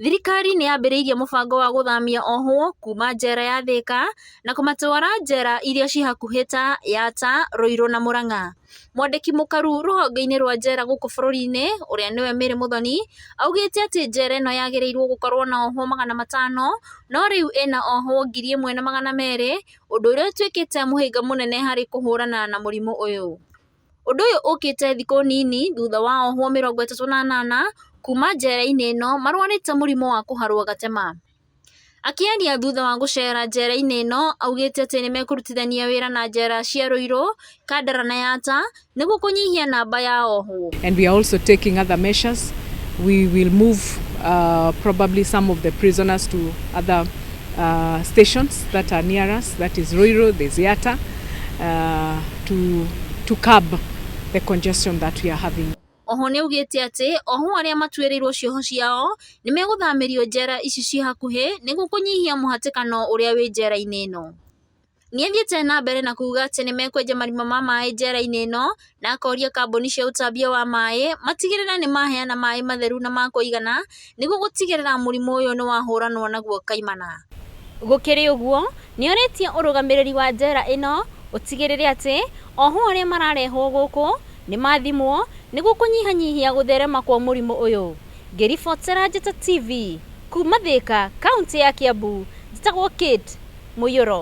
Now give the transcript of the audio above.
Thirikari nĩ yambĩrĩirie mũbango wa gũthamia ohwo kuma njera ya Thika na kũmatwara njera iria ciĩ hakuhĩ ta Yata, Ruiru na Murang'a. Mwandĩki mũkaru rũhonge-inĩ rwa njera gũkũ bũrũri-inĩ ũrĩa nĩwe Mary Muthoni augĩte atĩ njera ĩno yagĩrĩirwo gũkorwo na ohwo 500 no rĩu ĩna ohwo 1200, ũndũ ũrĩa ũtuĩkĩte mũhĩnga mũnene harĩ kũhũrana na mũrimũ ũyũ. Ũndũ ũyũ ũkĩte thikũ nini thutha wa ohwo 38 kuma njera-inĩ ĩno marwarĩte mũrimũ wa kũharwo gatema. Akĩaria thutha wa gũcera njera-inĩ ĩno augĩte atĩ nĩ mekũrutithania wĩra na njera cia Ruiru, Kandara na Yata nĩguo kũnyihia namba ya ohwo. And we are also taking other measures. We will move probably some of the prisoners to other stations that are near us, that is Ruiru, there's Yata, to curb the congestion that we are having. Oho nĩ augĩte atĩ ohwo arĩa matuĩrĩirwo cioho ciao nĩ megũthamĩrio njera ici ciĩ hakuhĩ nĩguo kũnyihia mũhatĩkano ũrĩa wĩ njera-inĩ ĩno. Nĩ athiĩte na mbere na kuuga atĩ nĩ mekwenja marima ma maĩ njera-inĩ ĩno na akoria kambuni cia ũtambia wa maĩ matigĩrĩre nĩ maheana maĩ matheru na ma kũigana nĩguo gũtigĩrĩra mũrimũ ũyũ nĩ wahũranwo naguo kaimana. Gũkĩrĩ ũguo nĩ orĩtie ũrũgamĩrĩri wa njera ĩno ũtigĩrĩre atĩ ohwo arĩa mararehwo gũkũ nĩ mathimwo nĩguo kũnyihanyihia gũtherema kwa mũrimũ ũyũ. Ngĩribotera Njata TV kuma Thika, kaunti ya Kiambu, njĩtagwo Kate Mũiyũro.